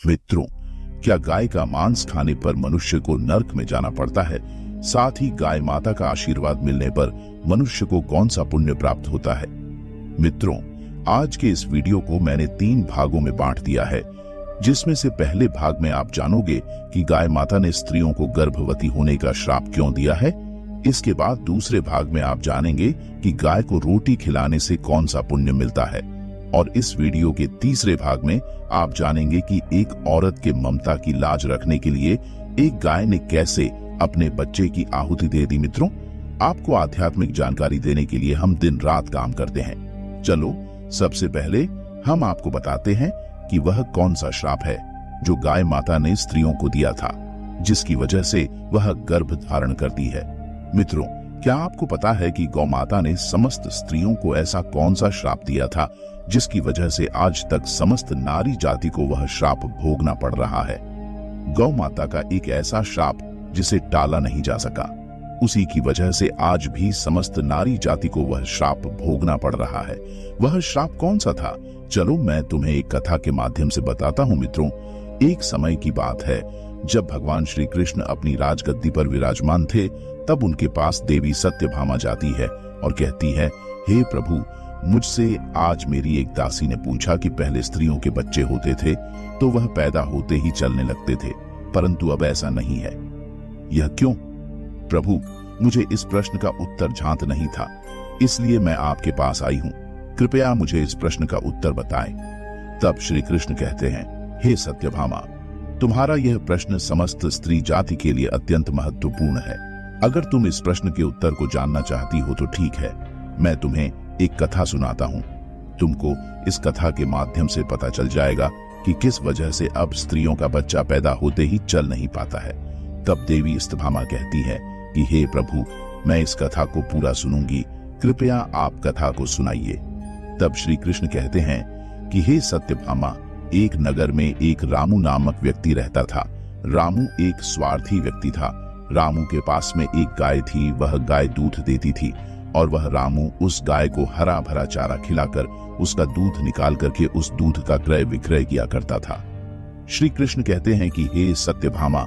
मित्रों, क्या गाय का मांस खाने पर मनुष्य को नरक में जाना पड़ता है? साथ ही गाय माता का आशीर्वाद मिलने पर मनुष्य को कौन सा पुण्य प्राप्त होता है? मित्रों, आज के इस वीडियो को मैंने 3 भागों में बांट दिया है, जिसमें से पहले भाग में आप जानोगे कि गाय माता ने स्त्रियों को गर्भवती होने का श्राप क्यों दिया है। इसके बाद दूसरे भाग में आप जानेंगे कि गाय को रोटी खिलाने से कौन सा पुण्य मिलता है। और इस वीडियो के तीसरे भाग में आप जानेंगे कि एक औरत के ममता की लाज रखने के लिए एक गाय ने कैसे अपने बच्चे की आहुति दे दी। मित्रों, आपको आध्यात्मिक जानकारी देने के लिए हम दिन रात काम करते हैं। चलो, सबसे पहले हम आपको बताते हैं कि वह कौन सा श्राप है जो गाय माता ने स्त्रियों को दिया था, जिसकी वजह से वह गर्भ धारण करती है। मित्रों, क्या आपको पता है कि गौ माता ने समस्त स्त्रियों को ऐसा कौन सा श्राप दिया था जिसकी वजह से आज तक समस्त नारी जाति को वह श्राप भोगना पड़ रहा है? गौ माता का एक ऐसा श्राप जिसे टाला नहीं जा सका, उसी की वजह से आज भी समस्त नारी जाति को वह श्राप भोगना पड़ रहा है। वह श्राप कौन सा था? चलो, मैं तुम्हें एक कथा के माध्यम से बताता हूँ। मित्रों, एक समय की बात है जब भगवान श्री कृष्ण अपनी राजगद्दी पर विराजमान थे, तब उनके पास देवी सत्यभामा जाती है और कहती है, हे प्रभु, मुझसे आज मेरी एक दासी ने पूछा कि पहले स्त्रियों के बच्चे होते थे तो वह पैदा होते ही चलने लगते थे, परंतु अब ऐसा नहीं है। यह क्यों? प्रभु, मुझे इस प्रश्न का उत्तर ज्ञात नहीं था, इसलिए मैं आपके पास आई हूँ। कृपया मुझे इस प्रश्न का उत्तर बताएं। तब श्री कृष्ण कहते हैं, हे सत्यभामा, तुम्हारा यह प्रश्न समस्त स्त्री जाति के लिए अत्यंत महत्वपूर्ण है। अगर तुम इस प्रश्न के उत्तर को जानना चाहती हो तो ठीक है, मैं तुम्हें एक कथा सुनाता हूँ। तुमको इस कथा के माध्यम से पता चल जाएगा कि किस वजह से अब स्त्रियों का बच्चा पैदा होते ही चल नहीं पाता है। तब देवी सत्यभामा कहती है कि हे प्रभु, मैं इस कथा को पूरा सुनूंगी, कृपया आप कथा को सुनाइए। तब श्री कृष्ण कहते हैं कि हे सत्यभामा, एक नगर में एक रामू नामक व्यक्ति रहता था। रामू एक स्वार्थी व्यक्ति था। रामू के पास में एक गाय थी। वह गाय दूध देती थी और वह रामू उस गाय को हरा भरा चारा खिलाकर उसका दूध निकाल करके उस दूध का क्रय विक्रय किया करता था। श्री कृष्ण कहते हैं कि हे सत्यभामा,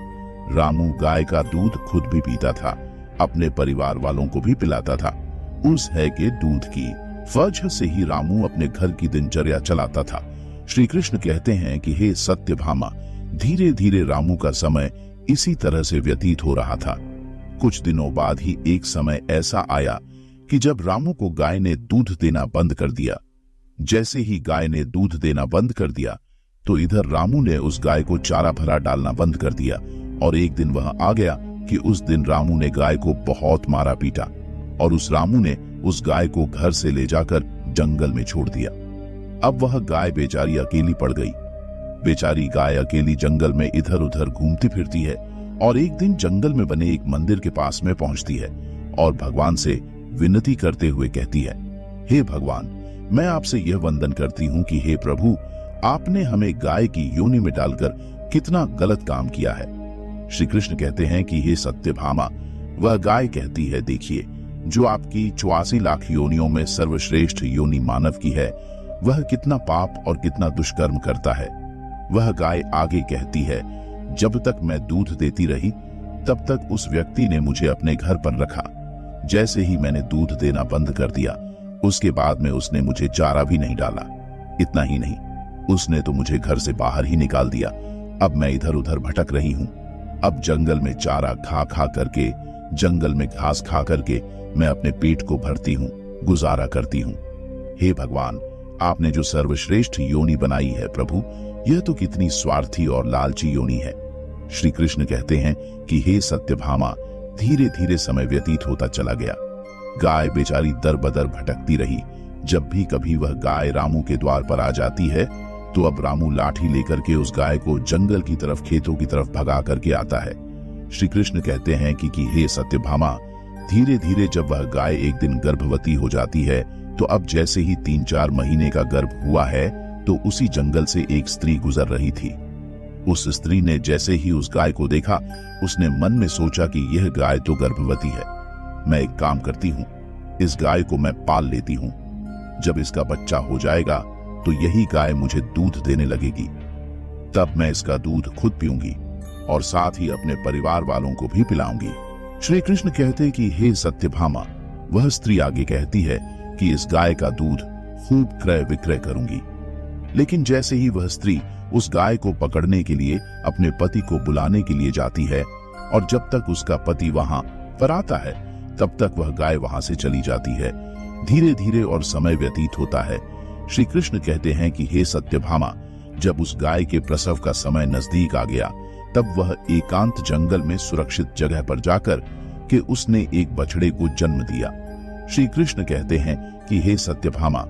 रामू गाय का दूध खुद भी पीता था, अपने परिवार वालों को भी पिलाता था। उस है के दूध की वजह से ही रामू अपने घर की दिनचर्या चलाता था। श्री कृष्ण कहते हैं कि हे सत्यभामा, धीरे धीरे रामू का समय इसी तरह से व्यतीत हो रहा था। कुछ दिनों बाद ही एक समय ऐसा आया कि जब रामू को गाय ने दूध देना बंद कर दिया। जैसे ही गाय ने दूध देना बंद कर दिया तो इधर रामू ने उस गाय को चारा भरा डालना बंद कर दिया। और एक दिन वह आ गया कि उस दिन रामू ने गाय को बहुत मारा पीटा और उस रामू ने उस गाय को घर से ले जाकर जंगल में छोड़ दिया। अब वह गाय बेचारी अकेली पड़ गई। बेचारी गाय अकेली जंगल में इधर उधर घूमती फिरती है और एक दिन जंगल में बने एक मंदिर के पास में पहुंचती है और भगवान से विनती करते हुए कहती है, हे भगवान, मैं आपसे यह वंदन करती हूँ कि हे प्रभु, आपने हमें गाय की योनि में डालकर कितना गलत काम किया है। श्री कृष्ण कहते हैं कि हे सत्यभामा, वह गाय कहती है, देखिए, जो आपकी 84 लाख योनियों में सर्वश्रेष्ठ योनि मानव की है, वह कितना पाप और कितना दुष्कर्म करता है। वह गाय आगे कहती है, जब तक मैं दूध देती रही तब तक उस व्यक्ति ने मुझे अपने घर पर रखा। जैसे ही मैंने दूध देना बंद कर दिया, उसके बाद में उसने मुझे चारा भी नहीं डाला। इतना ही नहीं, उसने तो मुझे घर से बाहर ही निकाल दिया। अब मैं इधर उधर भटक रही हूँ। अब जंगल में चारा खा खा करके, जंगल में घास खा करके मैं अपने पेट को भरती हूँ, गुजारा करती हूँ। हे भगवान, आपने जो सर्वश्रेष्ठ योनि बनाई है प्रभु, यह तो कितनी स्वार्थी और लालची योनि है। श्री कृष्ण कहते हैं कि हे सत्यभामा, धीरे धीरे समय व्यतीत होता चला गया। गाय बेचारी दर बदर भटकती रही। जब भी कभी वह गाय रामू के द्वार पर आ जाती है तो अब रामू लाठी लेकर के उस गाय को जंगल की तरफ, खेतों की तरफ भगा करके आता है। श्री कृष्ण कहते हैं कि हे सत्यभामा, धीरे धीरे जब वह गाय एक दिन गर्भवती हो जाती है तो अब जैसे ही 3-4 महीने का गर्भ हुआ है तो उसी जंगल से एक स्त्री गुजर रही थी। उस स्त्री ने जैसे ही उस गाय को देखा, उसने मन में सोचा कि यह गाय तो गर्भवती है। मैं एक काम करती हूँ, इस गाय को मैं पाल लेती हूँ। जब इसका बच्चा हो जाएगा तो यही गाय मुझे दूध देने लगेगी। तब मैं इसका दूध खुद पीऊंगी और साथ ही अपने परिवार वालों को भी पिलाऊंगी। श्री कृष्ण कहते कि हे सत्यभामा, वह स्त्री आगे कहती है कि इस गाय का दूध खूब क्रय विक्रय करूंगी। लेकिन जैसे ही वह स्त्री उस गाय को पकड़ने के लिए अपने पति को बुलाने के लिए जाती है और जब तक उसका पति वहां पर आता है तब तक वह गाय वहां से चली जाती है। धीरे धीरे और समय व्यतीत होता है। श्री कृष्ण कहते हैं कि हे सत्यभामा, जब उस गाय के प्रसव का समय नजदीक आ गया तब वह एकांत जंगल में सुरक्षित जगह पर जाकर के उसने एक बछड़े को जन्म दिया। श्री कृष्ण कहते हैं कि हे सत्यभामा,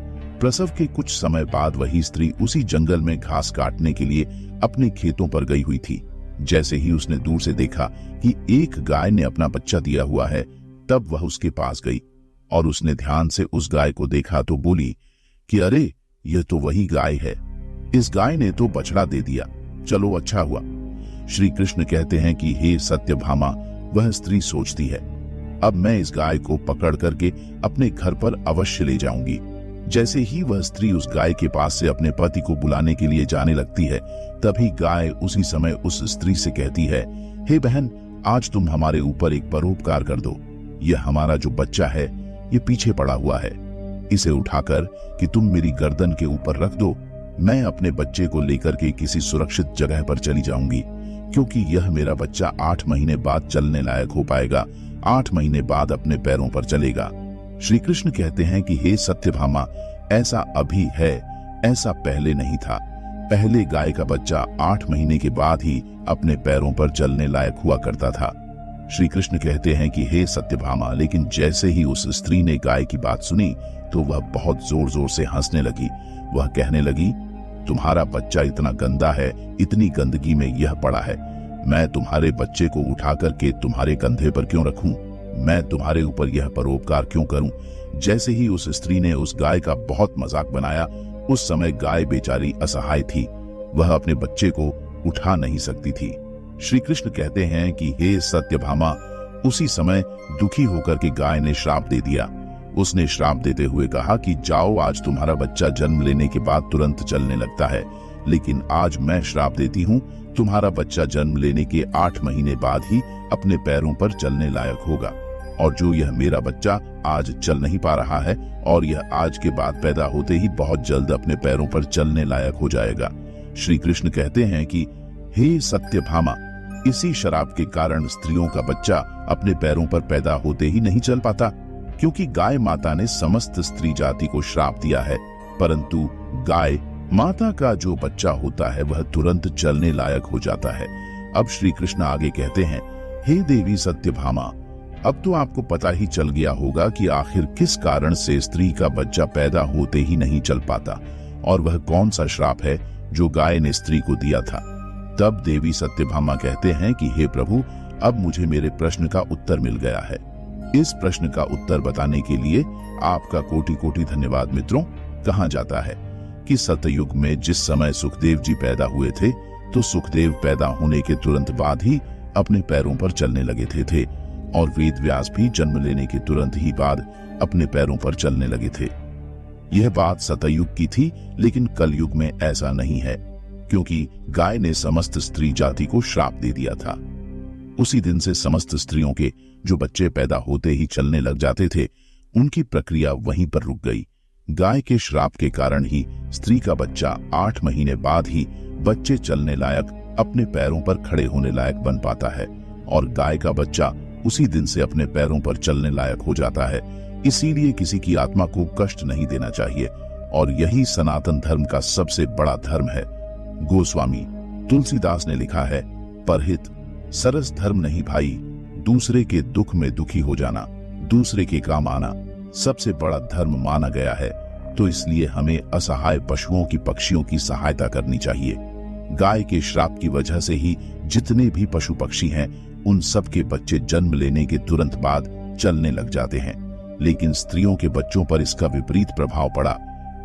प्रसव के कुछ समय बाद वही स्त्री उसी जंगल में घास काटने के लिए अपने खेतों पर गई हुई थी। जैसे ही उसने दूर से देखा कि एक गाय ने अपना बच्चा दिया हुआ है, तब वह उसके पास गई और उसने ध्यान से उस गाय को देखा तो बोली कि अरे, यह तो वही गाय है, इस गाय ने तो बछड़ा दे दिया, चलो अच्छा हुआ। श्री कृष्ण कहते हैं कि हे सत्यभामा, वह स्त्री सोचती है, अब मैं इस गाय को पकड़ करके अपने घर पर अवश्य ले जाऊंगी। जैसे ही वह स्त्री उस गाय के पास से अपने पति को बुलाने के लिए जाने लगती है, तभी गाय उसी समय उस स्त्री से कहती है, हे बहन, आज तुम हमारे ऊपर एक परोपकार कर दो। यह हमारा जो बच्चा है ये पीछे पड़ा हुआ है, इसे उठाकर कि तुम मेरी गर्दन के ऊपर रख दो। मैं अपने बच्चे को लेकर के किसी सुरक्षित जगह पर चली जाऊंगी, क्योंकि यह मेरा बच्चा 8 महीने बाद चलने लायक हो पाएगा, 8 महीने बाद अपने पैरों पर चलेगा। श्री कृष्ण कहते हैं कि हे सत्यभामा, ऐसा अभी है, ऐसा पहले नहीं था। पहले गाय का बच्चा 8 महीने के बाद ही अपने पैरों पर चलने लायक हुआ करता था। श्री कृष्ण कहते हैं कि हे सत्यभामा, लेकिन जैसे ही उस स्त्री ने गाय की बात सुनी तो वह बहुत जोर जोर से हंसने लगी। वह कहने लगी, तुम्हारा बच्चा इतना गंदा है, इतनी गंदगी में यह पड़ा है, मैं तुम्हारे बच्चे को उठा करके तुम्हारे कंधे पर क्यों रखूं? मैं तुम्हारे ऊपर यह परोपकार क्यों करूं? जैसे ही उस स्त्री ने उस गाय का बहुत मजाक बनाया, उस समय गाय बेचारी असहाय थी, वह अपने बच्चे को उठा नहीं सकती थी। श्री कृष्ण कहते हैं कि हे सत्यभामा, उसी समय दुखी होकर के गाय ने श्राप दे दिया। उसने श्राप देते हुए कहा कि जाओ, आज तुम्हारा बच्चा जन्म लेने के बाद तुरंत चलने लगता है, लेकिन आज मैं श्राप देती हूँ, तुम्हारा बच्चा जन्म लेने के 8 महीने बाद ही अपने पैरों पर चलने लायक होगा, और जो यह मेरा बच्चा आज चल नहीं पा रहा है और यह आज के बाद पैदा होते ही बहुत जल्द अपने पैरों पर चलने लायक हो जाएगा। श्री कृष्ण कहते हैं कि हे सत्यभामा, इसी श्राप के कारण स्त्रियों का बच्चा अपने पैरों पर पैदा होते ही नहीं चल पाता, क्योंकि गाय माता ने समस्त स्त्री जाति को श्राप दिया है, परंतु गाय माता का जो बच्चा होता है वह तुरंत चलने लायक हो जाता है। अब श्री कृष्ण आगे कहते हैं, हे देवी सत्यभामा, अब तो आपको पता ही चल गया होगा कि आखिर किस कारण से स्त्री का बच्चा पैदा होते ही नहीं चल पाता और वह कौन सा श्राप है जो गाय ने स्त्री को दिया था। तब देवी सत्यभामा कहते हैं कि हे प्रभु, अब मुझे मेरे प्रश्न का उत्तर मिल गया है। इस प्रश्न का उत्तर बताने के लिए आपका कोटि कोटि धन्यवाद। मित्रों, कहा जाता है कि सतयुग में जिस समय सुखदेव जी पैदा हुए थे, तो सुखदेव पैदा होने के तुरंत बाद ही अपने पैरों पर चलने लगे थे और वेद व्यास भी जन्म लेने के तुरंत ही बाद अपने पैरों पर चलने लगे थे। यह बात सतयुग की थी, लेकिन कलयुग में ऐसा नहीं है, क्योंकि गाय ने समस्त स्त्री जाति को श्राप दे दिया था। उसी दिन से समस्त स्त्रियों के जो बच्चे पैदा होते ही चलने लग जाते थे, उनकी प्रक्रिया वहीं पर रुक गई। गाय के श्राप के कारण ही स्त्री का बच्चा 8 महीने बाद ही बच्चे चलने लायक, अपने पैरों पर खड़े होने लायक बन पाता है, और गाय का बच्चा उसी दिन से अपने पैरों पर चलने लायक हो जाता है। इसीलिए किसी की आत्मा को कष्ट नहीं देना चाहिए, और यही सनातन धर्म का सबसे बड़ा धर्म है। गोस्वामी तुलसीदास ने लिखा है, परहित सरस धर्म नहीं भाई, दूसरे के दुख में दुखी हो जाना, दूसरे के काम आना सबसे बड़ा धर्म माना गया है। तो इसलिए हमें असहाय पशुओं की, पक्षियों की सहायता करनी चाहिए। गाय के श्राप की वजह से ही जितने भी पशु पक्षी हैं, उन सब के बच्चे जन्म लेने के तुरंत बाद चलने लग जाते हैं। लेकिन स्त्रियों के बच्चों पर इसका विपरीत प्रभाव पड़ा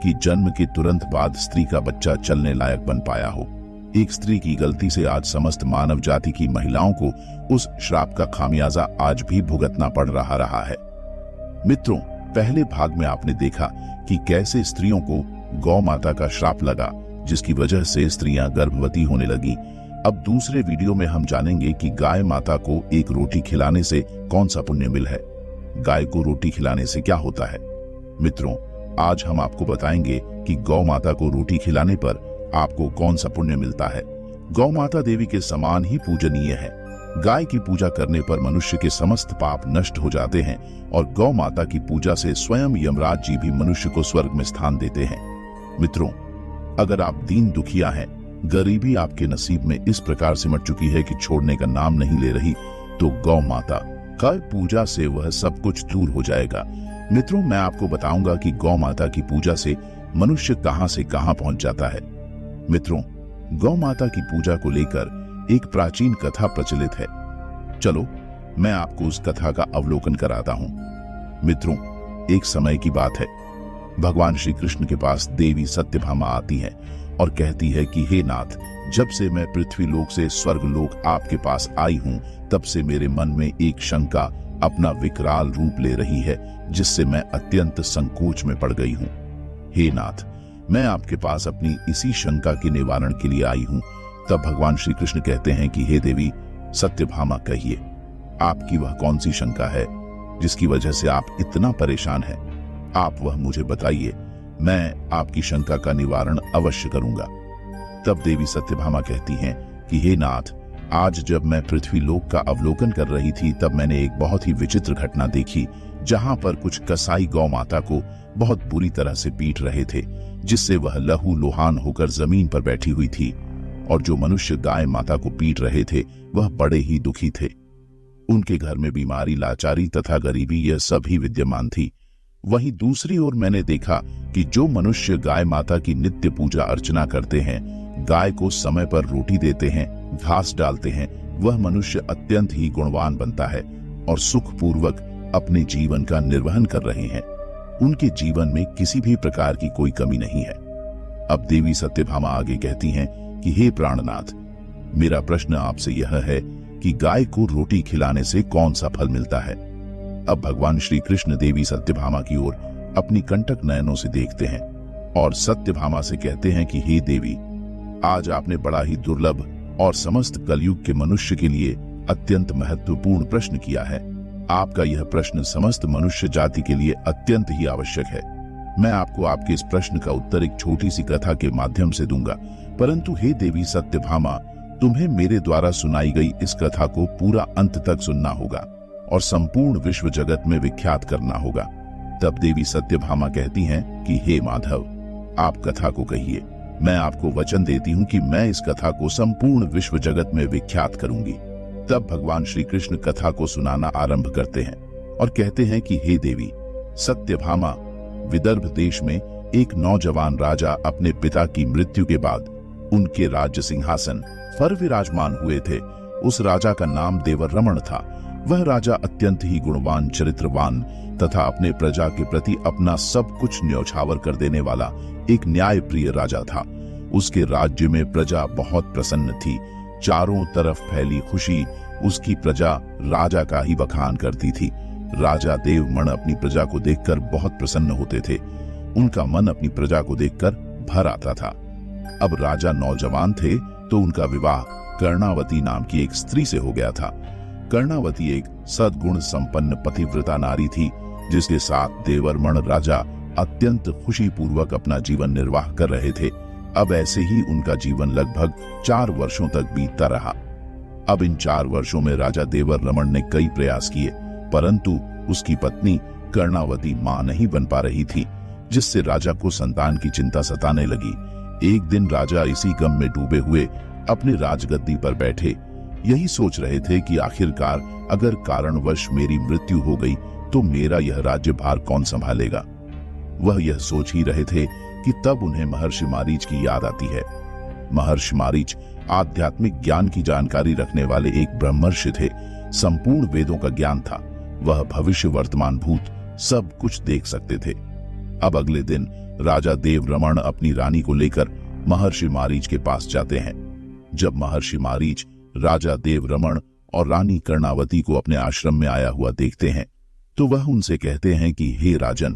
कि जन्म के तुरंत बाद स्त्री का बच्चा चलने लायक बन पाया हो। एक स्त्री की गलती से आज समस्त मानव जाति की महिलाओं को उस श्राप का खामियाजा आज भी भुगतना पड़ रहा है। मित्रों, पहले भाग में आपने देखा कि कैसे स्त्रियों को गौ माता का श्राप लगा जिसकी वजह से स्त्रियां गर्भवती होने लगी। अब दूसरे वीडियो में हम जानेंगे कि गाय माता को एक रोटी खिलाने से कौन सा पुण्य मिल है। गाय को रोटी खिलाने से क्या होता है? मित्रों, आज हम आपको बताएंगे कि गौ माता को रोटी खिलाने पर आपको कौन सा पुण्य मिलता है। गौ माता देवी के समान ही पूजनीय है। गाय की पूजा करने पर मनुष्य के समस्त पाप नष्ट हो जाते हैं और गौ माता की पूजा से स्वयं यमराज जी भी मनुष्य को स्वर्ग में स्थान देते हैं। मित्रों, अगर आप दीन दुखिया हैं, गरीबी आपके नसीब में इस प्रकार सिमट चुकी है कि छोड़ने का नाम नहीं ले रही, तो गौ माता की पूजा से वह सब कुछ दूर हो जाएगा। मित्रों, मैं आपको बताऊंगा कि गौ माता की पूजा से मनुष्य कहां से कहां पहुंच जाता है। मित्रों, गौ माता की पूजा को लेकर एक प्राचीन कथा प्रचलित है। चलो मैं आपको उस कथा का अवलोकन कराता हूं। मित्रों, एक समय की बात है। भगवान श्री कृष्ण के पास देवी सत्यभामा आती है और कहती है कि हे नाथ, जब से मैं पृथ्वी लोक से स्वर्ग लोक आपके पास आई हूं, तब से मेरे मन में एक शंका अपना विकराल रूप ले रही है, जिससे मैं अत्यंत संकोच में पड़ गई हूं। हे नाथ, मैं आपके पास अपनी इसी शंका के निवारण के लिए आई हूं। तब भगवान श्री कृष्ण कहते हैं कि हे देवी सत्यभामा, कहिए आपकी वह कौन सी शंका है जिसकी वजह से आप इतना परेशान हैं? आप वह मुझे बताइए, मैं आपकी शंका का निवारण अवश्य करूंगा। तब देवी सत्यभामा कहती हैं कि हे नाथ, आज जब मैं पृथ्वी लोक का अवलोकन कर रही थी, तब मैंने एक बहुत ही विचित्र घटना देखी, जहां पर कुछ कसाई गौ माता को बहुत बुरी तरह से पीट रहे थे, जिससे वह लहू लुहान होकर जमीन पर बैठी हुई थी। और जो मनुष्य गाय माता को पीट रहे थे वह बड़े ही दुखी थे। उनके घर में बीमारी, लाचारी तथा गरीबी यह सभी विद्यमान थी। वहीं दूसरी ओर मैंने देखा कि जो मनुष्य गाय माता की नित्य पूजा अर्चना करते हैं, गाय को समय पर रोटी देते हैं, घास डालते हैं, वह मनुष्य अत्यंत ही गुणवान बनता है और सुखपूर्वक अपने जीवन का निर्वहन कर रहे हैं। उनके जीवन में किसी भी प्रकार की कोई कमी नहीं है। अब देवी सत्यभामा आगे कहती हैं कि हे प्राणनाथ, मेरा प्रश्न आपसे यह है कि गाय को रोटी खिलाने से कौन सा फल मिलता है? अब भगवान श्री कृष्ण देवी सत्यभामा की ओर अपनी कंटक नयनों से देखते हैं और सत्यभामा से कहते हैं कि हे देवी, आज आपने बड़ा ही दुर्लभ और समस्त कलयुग के मनुष्य के लिए अत्यंत महत्वपूर्ण प्रश्न किया है। आपका यह प्रश्न समस्त मनुष्य जाति के लिए अत्यंत ही आवश्यक है। मैं आपको आपके इस प्रश्न का उत्तर एक छोटी सी कथा के माध्यम से दूंगा, परंतु हे देवी सत्यभामा, तुम्हें मेरे द्वारा सुनाई गई इस कथा को पूरा अंत तक सुनना होगा और संपूर्ण विश्व जगत में विख्यात करना होगा। तब देवी सत्यभामा कहती हैं कि हे माधव, आप कथा को कहिए। मैं आपको वचन देती हूँ कि मैं इस कथा को संपूर्ण विश्व जगत में विख्यात करूंगी। तब भगवान श्री कृष्ण कथा को सुनाना आरंभ करते हैं और कहते हैं कि हे देवी सत्यभामा, विदर्भ देश में एक नौजवान राजा अपने पिता की मृत्यु के बाद उनके राज्य सिंहासन पर विराजमान हुए थे। उस राजा का नाम देवरमण था। वह राजा अत्यंत ही गुणवान, चरित्रवान तथा अपने प्रजा के प्रति अपना सब कुछ न्यौछावर कर देने वाला एक न्यायप्रिय राजा था। उसके राज्य में प्रजा बहुत प्रसन्न थी। चारों तरफ फैली खुशी उसकी प्रजा राजा का ही बखान करती थी। राजा देवमण अपनी प्रजा को देखकर बहुत प्रसन्न होते थे। उनका मन अपनी प्रजा को देखकर भर आता था। अब राजा नौजवान थे तो उनका विवाह कर्णावती नाम की एक स्त्री से हो गया था। कर्णावती एक सद्गुण संपन्न पतिव्रता नारी थी, जिसके साथ देवरमण राजा अत्यंत खुशी पूर्वक अपना जीवन निर्वाह कर रहे थे। अब ऐसे ही उनका जीवन लगभग 4 वर्षों तक बीतता रहा। अब इन 4 वर्षों में राजा देवरमण ने कई प्रयास किए, परंतु उसकी पत्नी कर्णावती मां नहीं बन पा रही थी, जिससे राजा को संतान की चिंता सताने लगी। एक दिन राजा इसी गम में डूबे हुए अपने राजगद्दी पर बैठे यही सोच रहे थे कि आखिरकार अगर कारणवश मेरी मृत्यु हो गई तो मेरा यह राज्यभार कौन संभालेगा। वह यह सोच ही रहे थे कि तब उन्हें महर्षि मारीच की याद आती है। महर्षि मारीच आध्यात्मिक ज्ञान की जानकारी रखने वाले एक ब्रह्मर्षि थे। संपूर्ण वेदों का ज्ञान था। वह भविष्य, वर्तमान, भूत सब कुछ देख सकते थे। अब अगले दिन राजा देवरमण अपनी रानी को लेकर महर्षि मारीच के पास जाते हैं। जब महर्षि मारीच राजा देवरमण और रानी कर्णावती को अपने आश्रम में आया हुआ देखते हैं तो वह उनसे कहते हैं कि हे राजन,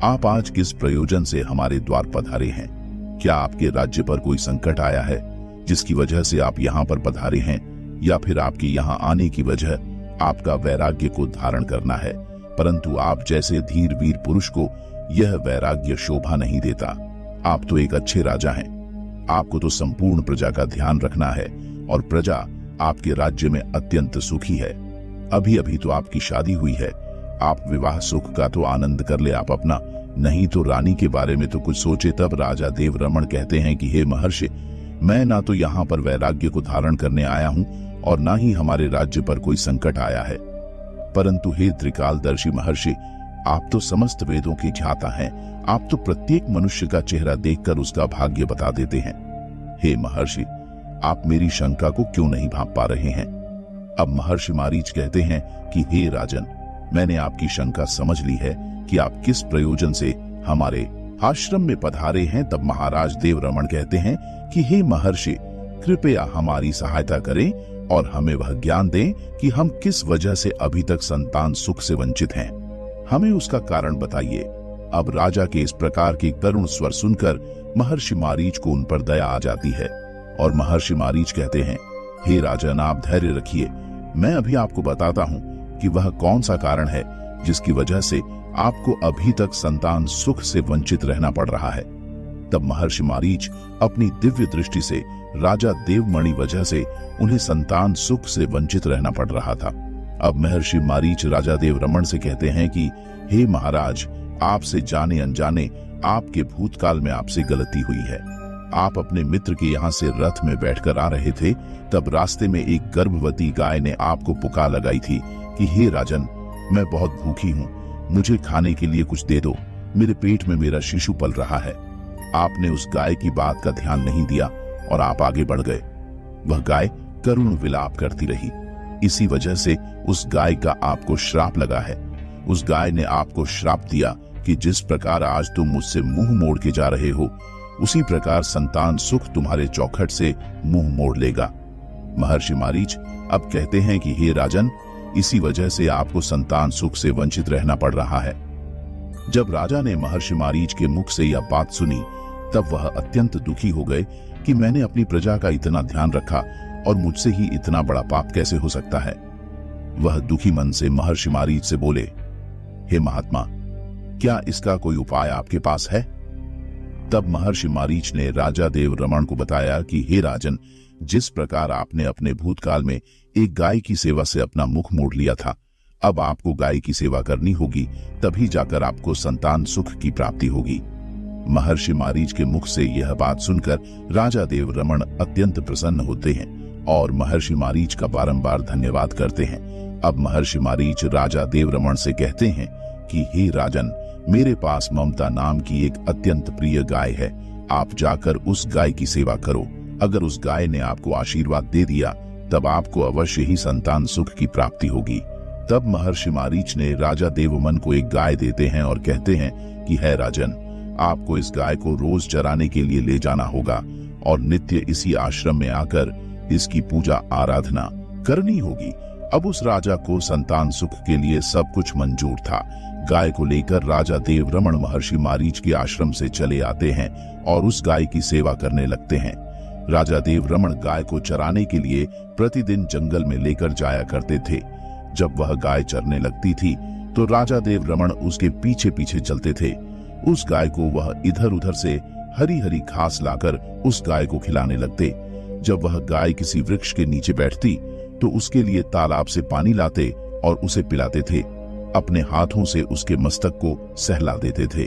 आप आज किस प्रयोजन से हमारे द्वार पधारे हैं? क्या आपके राज्य पर कोई संकट आया है जिसकी वजह से आप यहाँ पर पधारे हैं, या फिर आपके यहाँ आने की वजह आपका वैराग्य को धारण करना है, परंतु आप जैसे धीर वीर पुरुष को यह वैराग्य शोभा नहीं देता। आप तो एक अच्छे राजा हैं, आपको तो संपूर्ण प्रजा का ध्यान रखना है और प्रजा आपके राज्य में अत्यंत सुखी है। अभी अभी तो आपकी शादी हुई है, आप विवाह सुख का तो आनंद कर ले आप अपना, नहीं तो रानी के बारे में तो कुछ सोचे। तब राजा देवरमण कहते हैं कि हे महर्षि, मैं ना तो यहाँ पर वैराग्य को धारण करने आया हूँ और ना ही हमारे राज्य पर कोई संकट आया है, परंतु हे त्रिकालदर्शी महर्षि, आप तो समस्त वेदों के ज्ञाता हैं, आप तो प्रत्येक मनुष्य का चेहरा देखकर उसका भाग्य बता देते हैं। हे महर्षि, आप मेरी शंका को क्यों नहीं भांप पा रहे हैं? अब महर्षि मारीच कहते हैं कि हे राजन, मैंने आपकी शंका समझ ली है कि आप किस प्रयोजन से हमारे आश्रम में पधारे हैं। तब महाराज देवरमण कहते हैं कि हे महर्षि, कृपया हमारी सहायता करें और हमें वह ज्ञान दें कि हम किस वजह से अभी तक संतान सुख से वंचित हैं, हमें उसका कारण बताइए। अब राजा के इस प्रकार के करुण स्वर सुनकर महर्षि मारीच को उन पर दया आ जाती है और महर्षि मारीच कहते हैं, हे राजन, आप धैर्य रखिए, मैं अभी आपको बताता हूँ कि वह कौन सा कारण है जिसकी वजह से आपको अभी तक संतान सुख से वंचित रहना पड़ रहा है। तब महर्षि मारीच अपनी दिव्य दृष्टि से राजा देवमणि वजह से उन्हें संतान सुख से वंचित रहना पड़ रहा था। अब महर्षि मारीच राजा देवरमण से कहते हैं कि हे महाराज, आपसे जाने अनजाने आपके भूतकाल में आपसे गलती हुई है। आप अपने मित्र के यहाँ से रथ में बैठकर आ रहे थे, तब रास्ते में एक गर्भवती गाय ने आपको पुकार लगाई थी कि हे राजन, मैं बहुत भूखी हूँ, मुझे खाने के लिए कुछ दे दो, मेरे पेट में मेरा शिशु पल रहा है। आपने उस गाय की बात का ध्यान नहीं दिया और आप आगे बढ़ गए। वह गाय करुण विलाप करती रही, इसी वजह से उस गाय का आपको श्राप लगा है। उस गाय ने आपको श्राप दिया कि जिस प्रकार आज तुम मुझसे मुंह मोड़ के जा रहे हो, उसी प्रकार संतान सुख तुम्हारे चौखट से मुंह मोड़ लेगा। महर्षि मारीच अब कहते हैं कि हे राजन, इसी वजह से आपको संतान सुख से वंचित रहना पड़ रहा है। जब राजा ने महर्षि मारीच के मुख से यह बात सुनी, तब वह अत्यंत दुखी हो गए कि मैंने अपनी प्रजा का इतना ध्यान रखा और मुझसे ही इतना बड़ा पाप कैसे हो सकता है। वह दुखी मन से महर्षि मारीच से बोले, हे महात्मा, क्या इसका कोई उपाय आपके पास है? तब महर्षि मारीच ने राजा देवरमण को बताया कि हे राजन, जिस प्रकार आपने अपने भूतकाल में एक गाय की सेवा से अपना मुख मोड़ लिया था, अब आपको गाय की सेवा करनी होगी, तभी जाकर आपको संतान सुख की प्राप्ति होगी। महर्षि मारीच के मुख से यह बात सुनकर राजा देवरमण अत्यंत प्रसन्न होते हैं और महर्षि मारीच का बारंबार धन्यवाद करते हैं। अब महर्षि मारीच राजा देवरमण से कहते हैं कि हे राजन, मेरे पास ममता नाम की एक अत्यंत प्रिय गाय है, आप जाकर उस गाय की सेवा करो। अगर उस गाय ने आपको आशीर्वाद दे दिया, तब आपको अवश्य ही संतान सुख की प्राप्ति होगी। तब महर्षि मारीच ने राजा देवमन को एक गाय देते हैं और कहते हैं कि है राजन, आपको इस गाय को रोज चराने के लिए ले जाना होगा और नित्य इसी आश्रम में आकर इसकी पूजा आराधना करनी होगी। अब उस राजा को संतान सुख के लिए सब कुछ मंजूर था। गाय को लेकर राजा देवरमण महर्षि मारीच के आश्रम से चले आते हैं और उस गाय की सेवा करने लगते हैं। राजा देवरमण गाय को चराने के लिए प्रतिदिन जंगल में लेकर जाया करते थे। जब वह गाय चरने लगती थी तो राजा देवरमण उसके पीछे पीछे चलते थे। उस गाय को वह इधर उधर से हरी हरी घास लाकर उस गाय को खिलाने लगते। जब वह गाय किसी वृक्ष के नीचे बैठती तो उसके लिए तालाब से पानी लाते और उसे पिलाते थे। अपने हाथों से उसके मस्तक को सहला देते थे।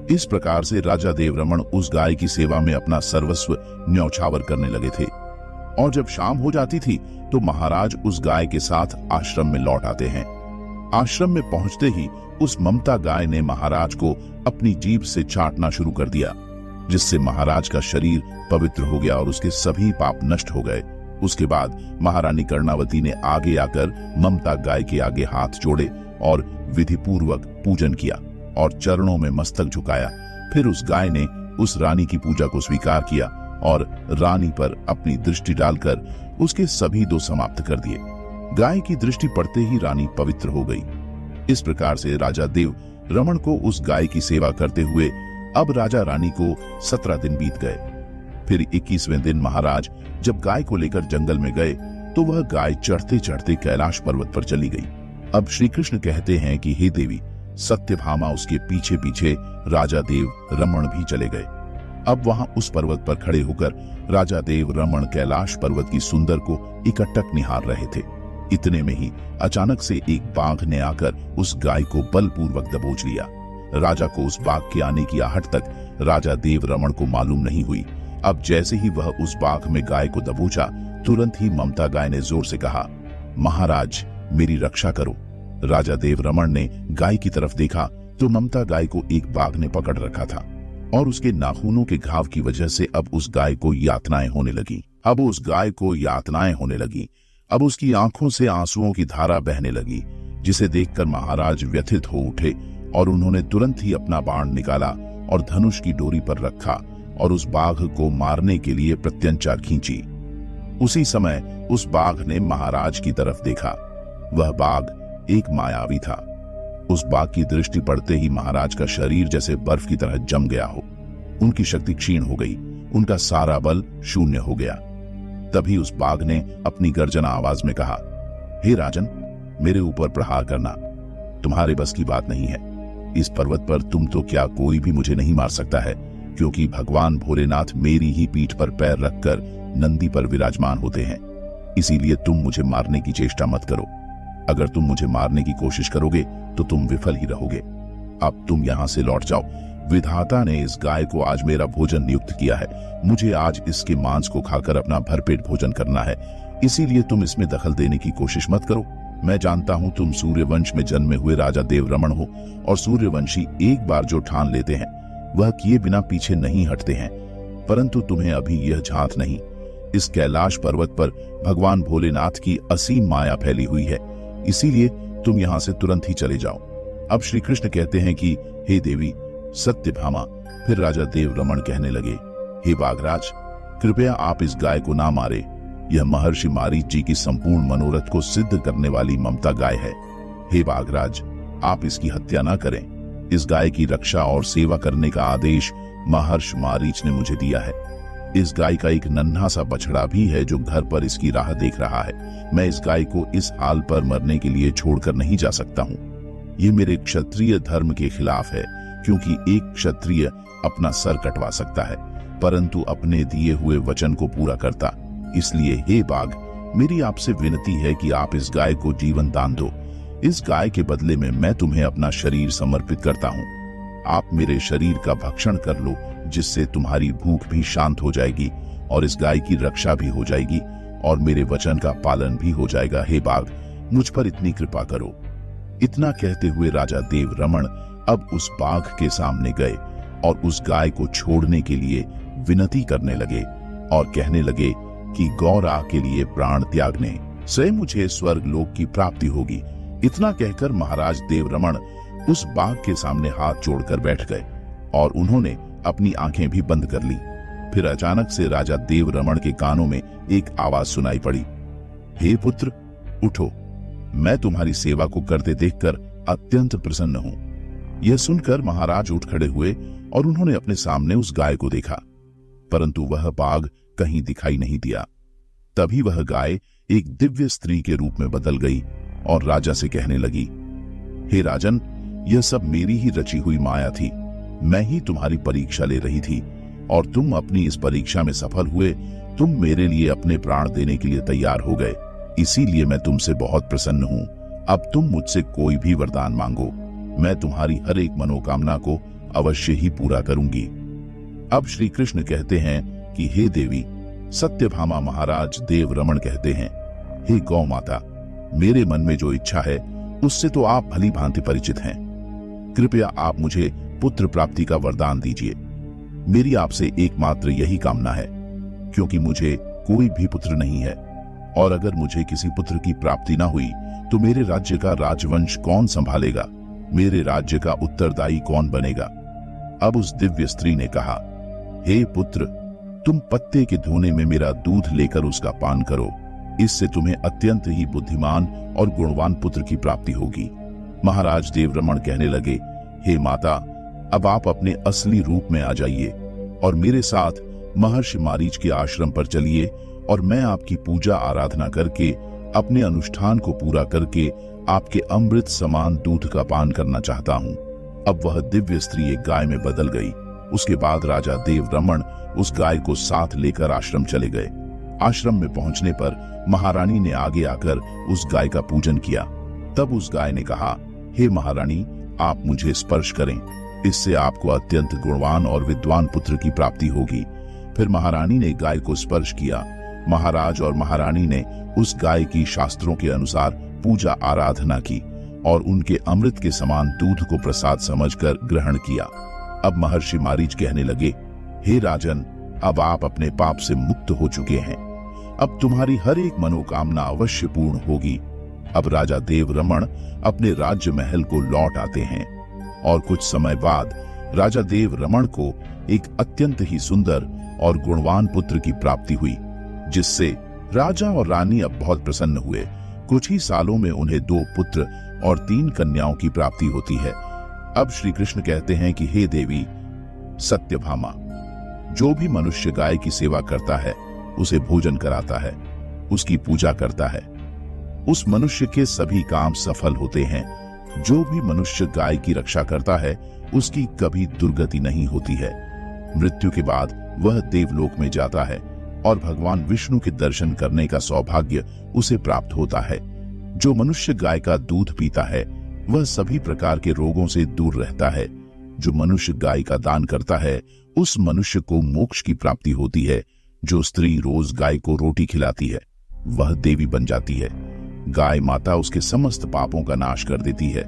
इस प्रकार से राजा देवरमण उस गाय की सेवा में अपना सर्वस्व न्यौछावर करने लगे थे। और जब शाम हो जाती थी तो महाराज उस गाय के साथ आश्रम में लौट आते हैं। आश्रम में पहुंचते ही उस ममता गाय ने महाराज को अपनी जीभ से चाटना शुरू कर दिया, जिससे महाराज का शरीर पवित्र हो गया और उसके सभी पाप नष्ट हो गए। उसके बाद महारानी कर्णावती ने आगे आकर ममता गाय के आगे हाथ जोड़े और विधि पूर्वक पूजन किया और चरणों में मस्तक झुकाया। फिर उस गाय ने उस रानी की पूजा को स्वीकार किया और रानी पर अपनी दृष्टि डालकर उसके सभी दोष समाप्त कर दिए। गाय की दृष्टि पड़ते ही रानी पवित्र हो गई। इस प्रकार से राजा देव रमण को उस गाय की सेवा करते हुए अब राजा रानी को 17 दिन बीत गए। फिर 21वें दिन महाराज जब गाय को लेकर जंगल में गए तो वह गाय चढ़ते चढ़ते कैलाश पर्वत पर चली गई। अब श्री कृष्ण कहते हैं कि हे देवी, सत्यभामा उसके पीछे पीछे राजा देव रमण भी चले गए। अब वहां उस पर्वत पर खड़े होकर राजा देव रमण कैलाश पर्वत की सुंदर को इकट्ठक निहार रहे थे। इतने में ही अचानक से एक बाघ ने आकर उस गाय को बलपूर्वक दबोच लिया। राजा को उस बाघ के आने की आहट तक राजा देव रमण को मालूम नहीं हुई। अब जैसे ही वह उस बाघ में गाय को दबोचा, तुरंत ही ममता गाय ने जोर से कहा, महाराज मेरी रक्षा करो। राजा देव रमण ने गाय की तरफ देखा तो ममता गाय को एक बाघ ने पकड़ रखा था और उसके नाखूनों के घाव की वजह से अब उस गाय को यातनाएं होने लगी। अब उसकी आंखों से आंसुओं की धारा बहने लगी, जिसे देखकर महाराज व्यथित हो उठे और उन्होंने तुरंत ही अपना बाण निकाला और धनुष की डोरी पर रखा और उस बाघ को मारने के लिए प्रत्यंचा खींची। उसी समय उस बाघ ने महाराज की तरफ देखा। वह बाघ एक मायावी था। उस बाघ की दृष्टि पड़ते ही महाराज का शरीर जैसे बर्फ की तरह जम गया हो। उनकी शक्ति क्षीण हो गई, उनका सारा बल शून्य हो गया। तभी उस बाघ ने अपनी गर्जना आवाज में कहा, हे राजन, मेरे ऊपर प्रहार करना तुम्हारे बस की बात नहीं है। इस पर्वत पर तुम तो क्या कोई भी मुझे नहीं मार सकता है, क्योंकि भगवान भोलेनाथ मेरी ही पीठ पर पैर रखकर नंदी पर विराजमान होते हैं। इसीलिए तुम मुझे मारने की चेष्टा मत करो। अगर तुम मुझे मारने की कोशिश करोगे तो तुम विफल ही रहोगे। अब तुम यहाँ से लौट जाओ। विधाता ने इस गाय को आज मेरा भोजन नियुक्त किया है। मुझे आज इसके मांस को खाकर अपना भरपेट भोजन करना है। इसीलिए तुम इसमें दखल देने की कोशिश मत करो। मैं जानता हूं तुम सूर्यवंश में जन्मे हुए राजा देव रमण हो और सूर्यवंशी एक बार जो ठान लेते हैं वह किए बिना पीछे नहीं हटते हैं। परंतु तुम्हें अभी यह झांत नहीं। इस कैलाश पर्वत पर भगवान भोलेनाथ की असीम माया फैली हुई है, इसीलिए तुम यहाँ से तुरंत ही चले जाओ। अब श्री कृष्ण कहते हैं कि हे देवी सत्यभामा। फिर राजा देव रमण कहने लगे, हे बाघराज, कृपया आप इस गाय को ना मारे। यह महर्षि मारीच जी की संपूर्ण मनोरथ को सिद्ध करने वाली ममता गाय है। हे बाघराज, आप इसकी हत्या ना करें। इस गाय की रक्षा और सेवा करने का आदेश महर्षि मारीच ने मुझे दिया है। इस गाय का एक नन्हा सा बछड़ा भी है जो घर पर इसकी राह देख रहा है। मैं इस गाय को इस हाल पर मरने के लिए छोड़कर नहीं जा सकता हूँ। ये मेरे क्षत्रिय धर्म के खिलाफ है, क्योंकि एक क्षत्रिय अपना सर कटवा सकता है परंतु अपने दिए हुए वचन को पूरा करता। इसलिए हे बाघ, मेरी आपसे विनती है कि आप इस गाय को जीवन दान दो। इस गाय के बदले में मैं तुम्हें अपना शरीर समर्पित करता हूँ। आप मेरे शरीर का भक्षण कर लो, जिससे तुम्हारी भूख भी शांत हो जाएगी और इस गाय की रक्षा भी हो जाएगी और मेरे वचन का पालन भी हो जाएगा। हे बाघ, मुझ पर इतनी कृपा करो। इतना कहते हुए राजा देव रमण अब उस बाघ के सामने गए और उस गाय को छोड़ने के लिए विनती करने लगे और कहने लगे कि गौरा के लिए प्राण त्यागने से मुझे स्वर्ग लोक की प्राप्ति होगी। इतना कहकर महाराज देव रमण उस बाघ के सामने हाथ जोड़कर बैठ गए और उन्होंने अपनी आंखें भी बंद कर ली। फिर अचानक से राजा देव रमण के कानों में एक आवाज सुनाई पड़ी, हे पुत्र, उठो। मैं तुम्हारी सेवा को करते देखकर अत्यंत प्रसन्न हूं। यह सुनकर महाराज उठ खड़े हुए और उन्होंने अपने सामने उस गाय को देखा, परंतु वह बाघ कहीं दिखाई नहीं दिया। तभी वह गाय एक दिव्य स्त्री के रूप में बदल गई और राजा से कहने लगी, हे राजन, यह सब मेरी ही रची हुई माया थी। मैं ही तुम्हारी परीक्षा ले रही थी और तुम अपनी इस परीक्षा में सफल हुए। तुम मेरे लिए अपने प्राण देने के लिए तैयार हो गए, इसीलिए मैं तुमसे बहुत प्रसन्न हूं। अब तुम मुझसे कोई भी वरदान मांगो, मैं तुम्हारी हर एक मनोकामना को अवश्य ही पूरा करूंगी। अब श्री कृष्ण कहते हैं कि हे देवी सत्यभामा, महाराज देव रमण कहते हैं, हे गौ माता, मेरे मन में जो इच्छा है उससे तो आप भली भांति परिचित हैं। कृपया आप मुझे पुत्र प्राप्ति का वरदान दीजिए। मेरी आपसे एकमात्र यही कामना है, क्योंकि मुझे कोई भी पुत्र नहीं है और अगर मुझे किसी पुत्र की प्राप्ति ना हुई तो मेरे राज्य का राजवंश कौन संभालेगा, मेरे राज्य का उत्तरदायी कौन बनेगा। अब उस दिव्य स्त्री ने कहा, हे पुत्र, तुम पत्ते के धोने में मेरा दूध लेकर उसका पान करो। इससे तुम्हें अत्यंत ही बुद्धिमान और गुणवान पुत्र की प्राप्ति होगी। महाराज देव रमण कहने लगे, हे माता, अब आप अपने असली रूप में आ जाइए और मेरे साथ महर्षि मारीच के आश्रम पर चलिए और मैं आपकी पूजा आराधना करके अपने अनुष्ठान को पूरा करके आपके अमृत समान दूध का पान करना चाहता हूँ। अब वह दिव्य स्त्री एक गाय में बदल गई। उसके बाद राजा देव रमण उस गाय को साथ लेकर आश्रम चले गए। आश्रम में पहुंचने पर महारानी ने आगे आकर उस गाय का पूजन किया। तब उस गाय ने कहा, हे महारानी, आप मुझे स्पर्श करें, इससे आपको अत्यंत गुणवान और विद्वान पुत्र की प्राप्ति होगी। फिर महारानी ने गाय को स्पर्श किया। महाराज और महारानी ने उस गाय की शास्त्रों के अनुसार पूजा आराधना की और उनके अमृत के समान दूध को प्रसाद समझकर ग्रहण किया। अब महर्षि मारीच कहने लगे, हे राजन, अब आप अपने पाप से मुक्त हो चुके हैं। अब तुम्हारी हर एक मनोकामना अवश्य पूर्ण होगी। अब राजा देव रमण अपने राज्य महल को लौट आते हैं और कुछ समय बाद राजा देव रमण को एक अत्यंत ही सुंदर और गुणवान पुत्र की प्राप्ति हुई, जिससे राजा और रानी अब बहुत प्रसन्न हुए। कुछ ही सालों में उन्हें 2 पुत्र और 3 कन्याओं की प्राप्ति होती है। अब श्री कृष्ण कहते हैं कि हे देवी सत्यभामा, जो भी मनुष्य गाय की सेवा करता है, उसे भोजन कराता है, उसकी पूजा करता है, उस मनुष्य के सभी काम सफल होते हैं। जो भी मनुष्य गाय की रक्षा करता है, उसकी कभी दुर्गति नहीं होती है। मृत्यु के बाद वह देवलोक में जाता है और भगवान विष्णु के दर्शन करने का सौभाग्य उसे प्राप्त होता है। जो मनुष्य गाय का दूध पीता है, वह सभी प्रकार के रोगों से दूर रहता है। जो मनुष्य गाय का दान करता है, उस मनुष्य को मोक्ष की प्राप्ति होती है। जो स्त्री रोज गाय को रोटी खिलाती है, वह देवी बन जाती है। गाय माता उसके समस्त पापों का नाश कर देती है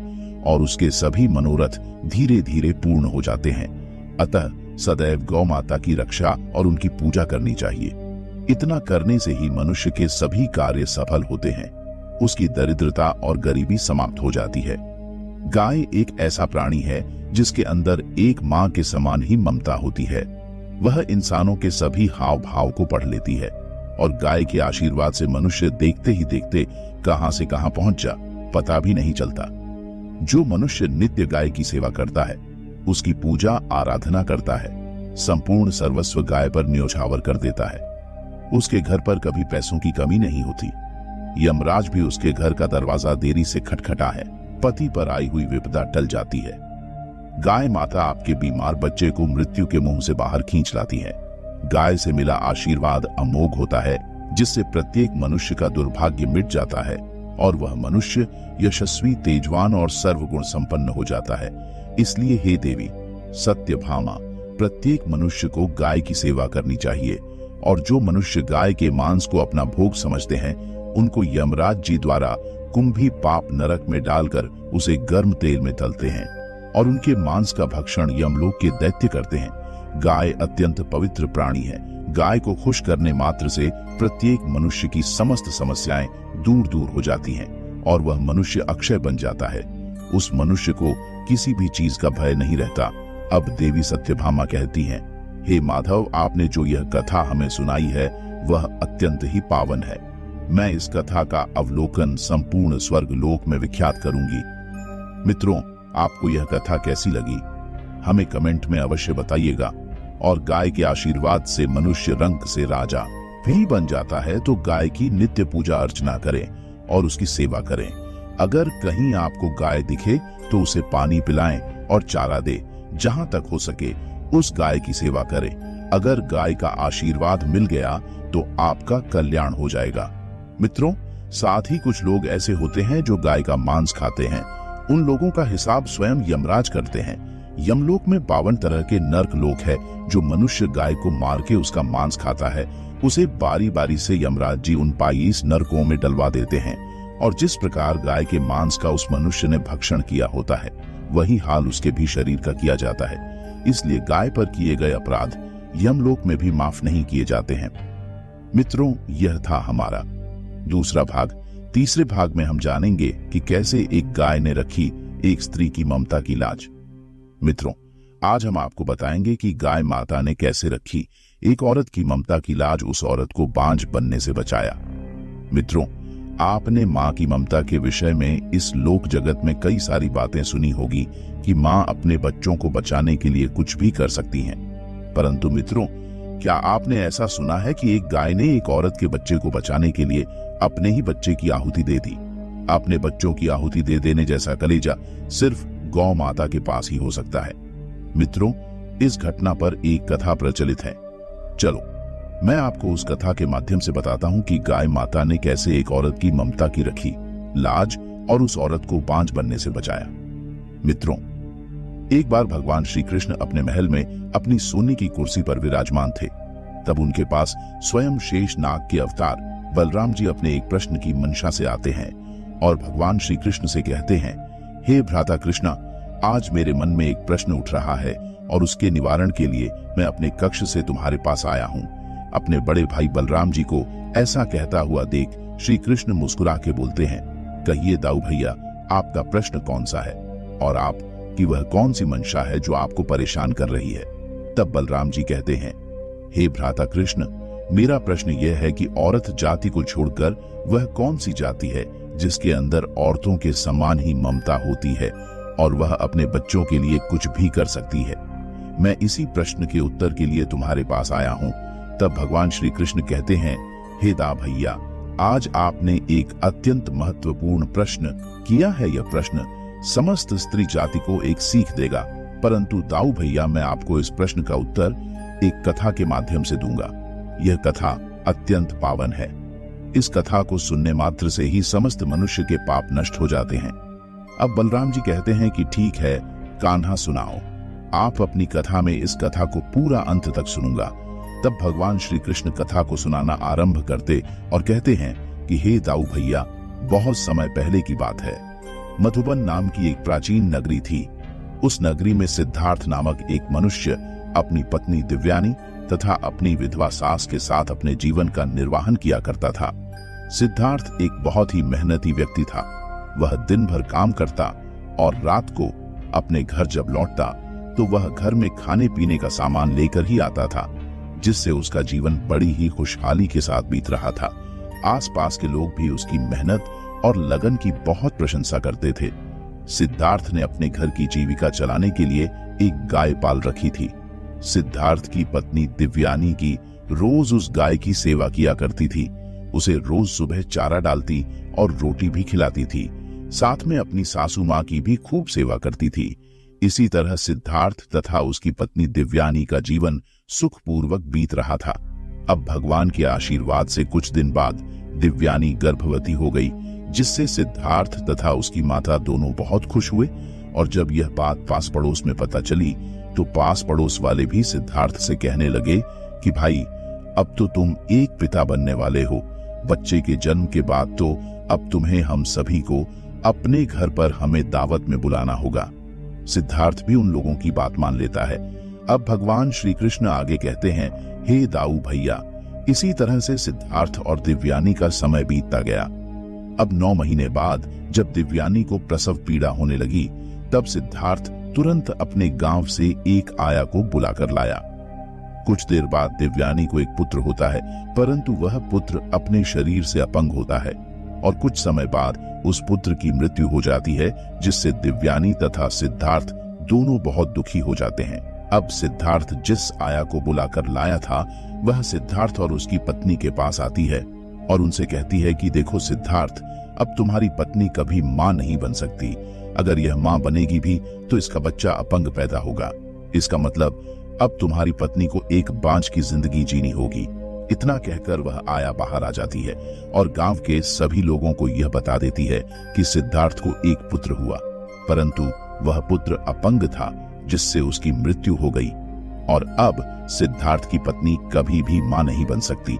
और उसके सभी मनोरथ धीरे धीरे पूर्ण हो जाते हैं। अतः सदैव गौ माता की रक्षा और उनकी पूजा करनी चाहिए। इतना करने से ही मनुष्य के सभी कार्य सफल होते हैं। उसकी दरिद्रता और गरीबी समाप्त हो जाती है। गाय एक ऐसा प्राणी है जिसके अंदर एक मां के समान ही ममता होती है। वह इंसानों के सभी हाव भाव को पढ़ लेती है और गाय के आशीर्वाद से मनुष्य देखते ही देखते कहां से कहां पहुंच जा पता भी नहीं चलता। जो मनुष्य नित्य गाय की सेवा करता है, उसकी पूजा आराधना करता है, संपूर्ण सर्वस्व गाय पर न्योछावर कर देता है। उसके घर पर कभी पैसों की कमी नहीं होती। यमराज भी उसके घर का दरवाजा देरी से खटखटा है, पति पर आई हुई विपदा टल जाती है। गाय माता आपके बीमार बच्चे को मृत्यु के मुंह से बाहर खींच लाती है। गाय से मिला आशीर्वाद अमोघ होता है, जिससे प्रत्येक मनुष्य का दुर्भाग्य मिट जाता है और वह मनुष्य यशस्वी, तेजवान और सर्वगुण संपन्न हो जाता है। इसलिए हे देवी सत्यभामा, प्रत्येक मनुष्य को गाय की सेवा करनी चाहिए और जो मनुष्य गाय के मांस को अपना भोग समझते हैं, उनको यमराज जी द्वारा कुंभी पाप नरक में डालकर उसे गर्म तेल में तलते हैं और उनके मांस का भक्षण यमलोक के दैत्य करते हैं। गाय अत्यंत पवित्र प्राणी है। गाय को खुश करने मात्र से प्रत्येक मनुष्य की समस्त समस्याएं दूर दूर हो जाती हैं और वह मनुष्य अक्षय बन जाता है। उस मनुष्य को किसी भी चीज का भय नहीं रहता। अब देवी सत्यभामा कहती हैं, हे माधव, आपने जो यह कथा हमें सुनाई है वह अत्यंत ही पावन है। मैं इस कथा का अवलोकन संपूर्ण स्वर्ग लोक में विख्यात करूंगी। मित्रों, आपको यह कथा कैसी लगी हमें कमेंट में अवश्य बताइएगा। और गाय के आशीर्वाद से मनुष्य रंग से राजा भी बन जाता है, तो गाय की नित्य पूजा अर्चना करें और उसकी सेवा करें। अगर कहीं आपको गाय दिखे तो उसे पानी पिलाएं और चारा दे। जहां तक हो सके उस गाय की सेवा करें। अगर गाय का आशीर्वाद मिल गया तो आपका कल्याण हो जाएगा। मित्रों, साथ ही कुछ लोग ऐसे होते हैं जो गाय का मांस खाते हैं। उन लोगों का हिसाब स्वयं यमराज करते हैं। यमलोक में 52 तरह के नर्क लोक है। जो मनुष्य गाय को मार के उसका मांस खाता है, उसे बारी बारी से यमराज जी उन 22 नरकों में डलवा देते हैं। और जिस प्रकार गाय के मांस का उस मनुष्य ने भक्षण किया होता है, वही हाल उसके भी शरीर का किया जाता है। इसलिए गाय पर किए गए अपराध यमलोक में भी माफ नहीं किए जाते हैं। मित्रों, यह था हमारा दूसरा भाग। तीसरे भाग में हम जानेंगे कि कैसे एक गाय ने रखी एक स्त्री की ममता की लाज। मित्रों, आज हम आपको बताएंगे कि गाय माता ने कैसे रखी एक औरत की ममता की लाज, उस औरत को बांझ बनने से बचाया। मित्रों, आपने मां की ममता के विषय में इस लोक जगत में कई सारी बातें सुनी होगी कि मां अपने बच्चों को बचाने के लिए कुछ भी कर सकती हैं। परंतु मित्रों, क्या आपने ऐसा सुना है कि एक गाय ने एक औरत के बच्चे को बचाने के लिए अपने ही बच्चे की आहुति दे दी? अपने बच्चों की आहुति दे देने जैसा कलेजा सिर्फ गौ माता के पास ही हो सकता है। मित्रों, इस घटना पर एक कथा प्रचलित है। चलो मैं आपको उस कथा के माध्यम से बताता हूं कि गाय माता ने कैसे एक औरत की ममता की रखी, लाज और उस औरत को बांझ बनने से बचाया। मित्रों, एक बार भगवान श्री कृष्ण अपने महल में अपनी सोने की कुर्सी पर विराजमान थे। तब उनके पास स्वयं शेष नाग के अवतार बलराम जी अपने एक प्रश्न की मंशा से आते हैं और भगवान श्री कृष्ण से कहते हैं, हे भ्राता कृष्णा, आज मेरे मन में एक प्रश्न उठ रहा है और उसके निवारण के लिए मैं अपने कक्ष से तुम्हारे पास आया हूँ। अपने बड़े भाई बलराम जी को ऐसा कहता हुआ देख श्री कृष्ण मुस्कुरा के बोलते हैं, कहिए दाऊ भैया, आपका प्रश्न कौन सा है और आप कि वह कौन सी मंशा है जो आपको परेशान कर रही है? तब बलराम जी कहते हैं, हे भ्राता कृष्ण, मेरा प्रश्न यह है कि औरत जाति को छोड़कर वह कौन सी जाति है जिसके अंदर औरतों के समान ही ममता होती है और वह अपने बच्चों के लिए कुछ भी कर सकती है? मैं इसी प्रश्न के उत्तर के लिए तुम्हारे पास आया हूँ। तब भगवान श्री कृष्ण कहते हैं, हे दा भैया, आज आपने एक अत्यंत महत्वपूर्ण प्रश्न किया है। यह प्रश्न समस्त स्त्री जाति को एक सीख देगा। परंतु दाऊ भैया, मैं आपको इस प्रश्न का उत्तर एक कथा के माध्यम से दूंगा। यह कथा अत्यंत पावन है। इस कथा को सुनने मात्र से ही समस्त मनुष्य के पाप नष्ट हो जाते हैं। अब बलराम जी कहते हैं कि ठीक है कान्हा, सुनाओ। आप अपनी कथा में इस कथा को पूरा अंत तक सुनूंगा। तब भगवान श्री कृष्ण कथा को सुनाना आरंभ करते और कहते हैं कि हे दाऊ भैया, बहुत समय पहले की बात है। मधुबन नाम की एक प्राचीन नगरी थी। उस नगरी में सिद्धार्थ नामक एक मनुष्य अपनी पत्नी दिव्यानी तथा अपनी विधवा सास के साथ अपने जीवन का निर्वाहन किया करता था। सिद्धार्थ एक बहुत ही मेहनती व्यक्ति था। वह दिन भर काम करता और रात को अपने घर जब लौटता तो वह घर में खाने पीने का सामान लेकर ही आता था, जिससे उसका जीवन बड़ी ही खुशहाली के साथ बीत रहा था। आसपास के लोग भी उसकी मेहनत और लगन की बहुत प्रशंसा करते थे। सिद्धार्थ ने अपने घर की जीविका चलाने के लिए एक गाय पाल रखी थी। सिद्धार्थ की पत्नी दिव्यानी की रोज उस गाय की सेवा किया करती थी। उसे रोज सुबह चारा डालती और रोटी भी खिलाती थी। साथ में अपनी सासू माँ की भी खूब सेवा करती थी। इसी तरह सिद्धार्थ तथा उसकी पत्नी दिव्यानी का जीवन सुखपूर्वक बीत रहा था। अब भगवान के आशीर्वाद से कुछ दिन बाद दिव्यानी गर्भवती हो गई, जिससे सिद्धार्थ तथा उसकी माता दोनों बहुत खुश हुए। और जब यह बात पास पड़ोस में पता चली तो पास पड़ोस वाले भी सिद्धार्थ से कहने लगे कि भाई, अब तो तुम एक पिता बनने वाले हो। बच्चे के जन्म के बाद तो अब तुम्हें हम सभी को अपने घर पर हमें दावत में बुलाना होगा। सिद्धार्थ भी उन लोगों की बात मान लेता है। अब भगवान श्री कृष्ण आगे कहते हैं, हे दाऊ भैया, इसी तरह से सिद्धार्थ और दिव्यानी का समय बीतता गया। अब 9 महीने बाद जब दिव्यानी को प्रसव पीड़ा होने लगी, तब सिद्धार्थ तुरंत अपने गांव से एक आया को बुलाकर लाया। कुछ देर बाद दिव्यानी को एक पुत्र होता है, परंतु वह पुत्र अपने शरीर से अपंग होता है और कुछ समय बाद उस पुत्र की मृत्यु हो जाती है, जिससे दिव्यानी तथा सिद्धार्थ दोनों बहुत दुखी हो जाते हैं। अब सिद्धार्थ जिस आया को बुलाकर लाया था, वह सिद्धार्थ और उसकी पत्नी के पास आती है और उनसे कहती है कि देखो सिद्धार्थ, अब तुम्हारी पत्नी कभी मां नहीं बन सकती। अगर यह मां बनेगी भी तो इसका बच्चा अपंग पैदा होगा। इसका मतलब अब तुम्हारी पत्नी को एक बांझ की जिंदगी जीनी होगी। इतना कहकर वह आया बाहर आ जाती है और गांव के सभी लोगों को यह बता देती है कि सिद्धार्थ को एक पुत्र हुआ, परंतु वह पुत्र अपंग था, जिससे उसकी मृत्यु हो गई और अब सिद्धार्थ की पत्नी कभी भी मां नहीं बन सकती।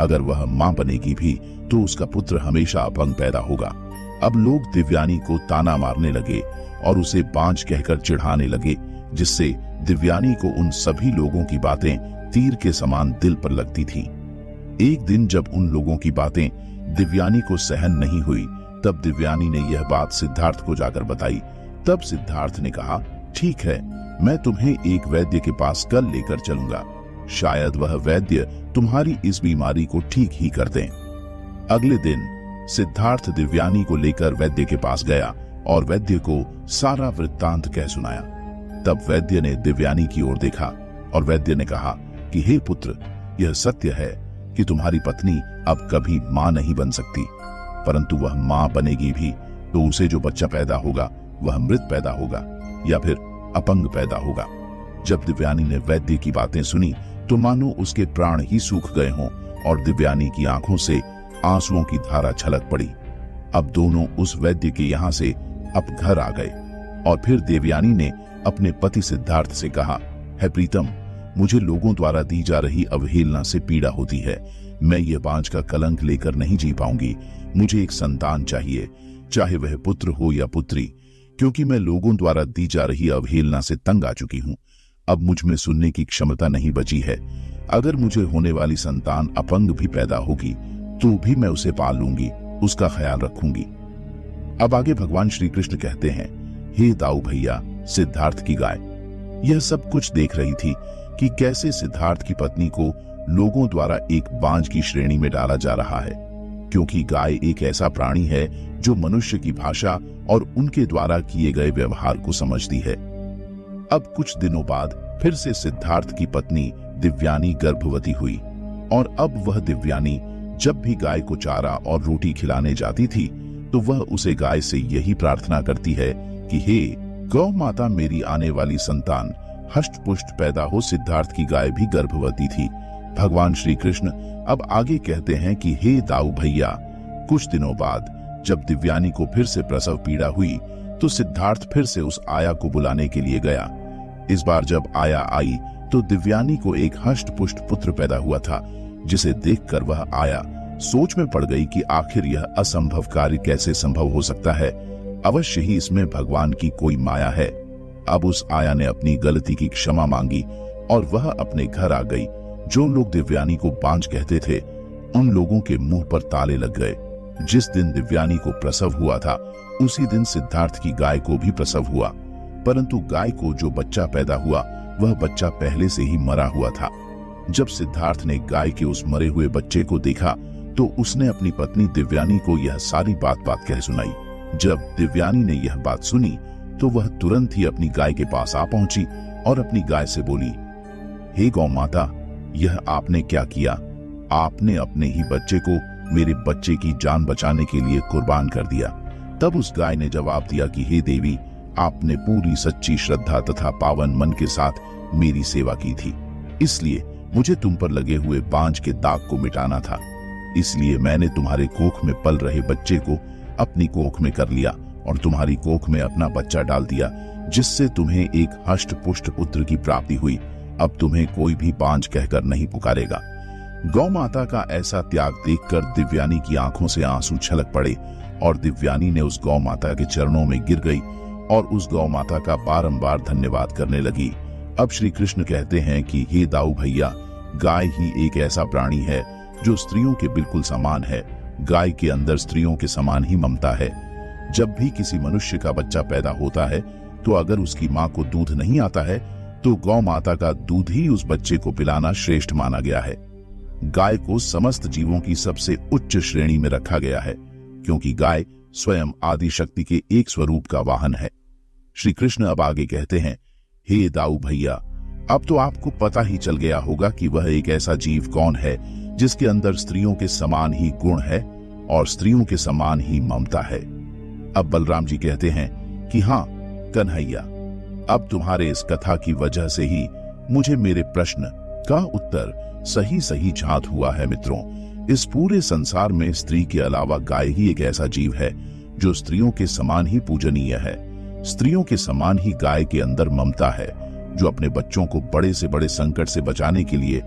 अगर वह मां बनेगी भी तो उसका पुत्र हमेशा अपंग पैदा होगा। अब लोग दिव्यानी को ताना मारने लगे और उसे बांझ कहकर चिढ़ाने लगे, जिससे दिव्यानी को उन सभी लोगों की बातें तीर के समान दिल पर लगती थी। एक दिन जब उन लोगों की बातें दिव्यानी को सहन नहीं हुई, तब दिव्यानी ने यह बात सिद्धार्थ को जाकर बताई। तब सिद्धार्थ ने कहा, ठीक है, मैं तुम्हें एक वैद्य के पास कल लेकर चलूंगा। शायद वह वैद्य तुम्हारी इस बीमारी को ठीक ही कर दें। अगले दिन सिद्धार्थ दिव्यानी को लेकर वैद्य के पास गया और वैद्य को सारा वृत्तांत कह सुनाया। तब वैद्य ने दिव्यानी की ओर देखा और वैद्य ने कहा कि हे पुत्र, यह सत्य है कि तुम्हारी पत्नी अब कभी मां नहीं बन सकती, परंतु वह मां बनेगी भी तो उसे जो बच्चा पैदा होगा वह मृत पैदा होगा या फिर अपंग पैदा होगा। जब दिव्यानी ने वैद्य की बातें सुनी तो मानो उसके प्राण ही सूख गए हों और दिव्यानी की आंखों से आंसुओं की धारा छलक पड़ी। अब दोनों उस वैद्य के यहाँ से अब घर आ गए और फिर देवयानी ने अपने पति सिद्धार्थ से कहा, है प्रीतम, मुझे लोगों द्वारा दी जा रही अवहेलना से पीड़ा होती है। मैं ये बांझ का कलंक लेकर नहीं जी पाऊंगी। मुझे एक संतान चाहिए, चाहे वह पुत्र हो या पुत्री, क्योंकि मैं लोगों द्वारा दी जा रही अवहेलना से तंग आ चुकी हूँ। अब मुझ में सुनने की क्षमता नहीं बची है। अगर मुझे होने वाली संतान अपंग भी पैदा होगी तो भी मैं उसे पाल लूंगी, उसका ख्याल रखूंगी। अब आगे भगवान श्री कृष्ण कहते हैं, हे दाऊ भैया, सिद्धार्थ की गाय यह सब कुछ देख रही थी कि कैसे सिद्धार्थ की पत्नी को लोगों द्वारा एक बांझ की श्रेणी में डाला जा रहा है, क्योंकि गाय एक ऐसा प्राणी है जो मनुष्य की भाषा और उनके द्वारा किए गए व्यवहार को समझती है। अब कुछ दिनों बाद फिर से सिद्धार्थ की पत्नी दिव्यानी गर्भवती हुई और अब वह दिव्यानी जब भी गाय को चारा और रोटी खिलाने जाती थी तो वह उसे गाय से यही प्रार्थना करती है कि हे गौ माता, मेरी आने वाली संतान हष्ट पुष्ट पैदा हो। सिद्धार्थ की गाय भी गर्भवती थी। भगवान श्री कृष्ण अब आगे कहते हैं कि हे दाऊ भैया, कुछ दिनों बाद जब दिव्यानी को फिर से प्रसव पीड़ा हुई तो सिद्धार्थ फिर से उस आया को बुलाने के लिए गया। इस बार जब आया आई तो दिव्यानी को एक हष्ट पुष्ट पुत्र पैदा हुआ था, जिसे देखकर वह आया सोच में पड़ गई कि आखिर यह असंभव कार्य कैसे संभव हो सकता है। अवश्य ही इसमें भगवान की कोई माया है। अब उस आया ने अपनी गलती की क्षमा मांगी और वह अपने घर आ गई। जो लोग दिव्यानी को बांझ कहते थे उन लोगों के मुंह पर ताले लग गए। जिस दिन दिव्यानी को प्रसव हुआ था उसी दिन सिद्धार्थ की गाय को भी प्रसव हुआ, परंतु गाय को जो बच्चा पैदा हुआ वह बच्चा पहले से ही मरा हुआ था। जब सिद्धार्थ ने गाय के उस मरे हुए बच्चे को देखा तो उसने अपनी पत्नी दिव्यानी को यह सारी बात कह सुनाई। जब दिव्यानी ने यह बात सुनी तो वह तुरंत ही अपनी गाय के पास आ पहुंची और अपनी गाय से बोली, हे गौ माता, यह आपने क्या किया? आपने अपने ही बच्चे को मेरे बच्चे की जान बचाने के लिए कुर्बान कर दिया। तब उस गाय ने जवाब दिया कि हे देवी, आपने पूरी सच्ची श्रद्धा तथा पावन मन के साथ मेरी सेवा की थी, इसलिए मुझे तुम पर लगे हुए बांझ के दाग को मिटाना था। इसलिए मैंने तुम्हारे कोख में पल रहे बच्चे को अपनी कोख में कर लिया और तुम्हारी कोख में अपना बच्चा डाल दिया, जिससे तुम्हें एक हष्ट पुष्ट पुत्र की प्राप्ति हुई। अब तुम्हें कोई भी बांझ कहकर नहीं पुकारेगा। गौ माता का ऐसा त्याग देखकर दिव्यानी की आंखों से आंसू छलक पड़े और दिव्यानी ने उस गौ माता के चरणों में गिर गई और उस गौ माता का बारंबार धन्यवाद करने लगी। अब श्री कृष्ण कहते हैं कि हे दाऊ भैया, गाय ही एक ऐसा प्राणी है जो स्त्रियों के बिल्कुल समान है। गाय के अंदर स्त्रियों के समान ही ममता है। जब भी किसी मनुष्य का बच्चा पैदा होता है तो अगर उसकी मां को दूध नहीं आता है तो गौ माता का दूध ही उस बच्चे को पिलाना श्रेष्ठ माना गया है। गाय को समस्त जीवों की सबसे उच्च श्रेणी में रखा गया है, क्योंकि गाय स्वयं आदि शक्ति के एक स्वरूप का वाहन है। श्री कृष्ण अब आगे कहते हैं, हे दाऊ भैया, अब तो आपको पता ही चल गया होगा कि वह एक ऐसा जीव कौन है जिसके अंदर स्त्रियों के समान ही गुण है और स्त्रियों के समान ही ममता है। अब बलराम जी कहते हैं कि हाँ कन्हैया, अब तुम्हारे इस कथा की वजह से ही मुझे मेरे प्रश्न का उत्तर सही सही झात हुआ है। मित्रों, इस पूरे संसार में स्त्री के अलावा गाय ही एक ऐसा जीव है जो स्त्रियों के समान ही पूजनीय है। स्त्रियों के समान ही गाय के अंदर ममता है, जो अपने बच्चों को बड़े से बड़े संकट से बचाने के लिए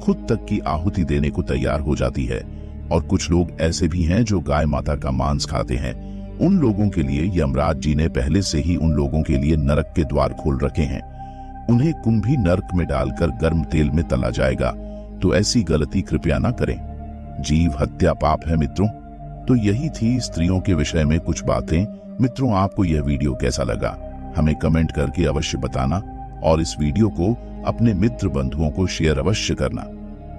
खुद तक की आहुति देने को तैयार हो जाती है। और कुछ लोग ऐसे भी हैं जो गाय माता का मांस खाते हैं। उन लोगों के लिए यमराज जी ने पहले से ही उन लोगों के लिए नरक के द्वार खोल रखे हैं। उन्हें कुंभी नरक में डालकर गर्म तेल में तला जाएगा, तो ऐसी गलती कृपया ना करें। जीव हत्या पाप है मित्रों। तो यही थी स्त्रियों के विषय में कुछ बातें। मित्रों, आपको यह वीडियो कैसा लगा हमें कमेंट करके अवश्य बताना और इस वीडियो को अपने मित्र बंधुओं को शेयर अवश्य करना।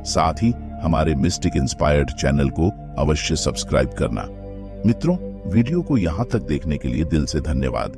साथ ही हमारे मिस्टिक इंस्पायर्ड चैनल को अवश्य सब्सक्राइब करना। मित्रों, वीडियो को यहाँ तक देखने के लिए दिल से धन्यवाद।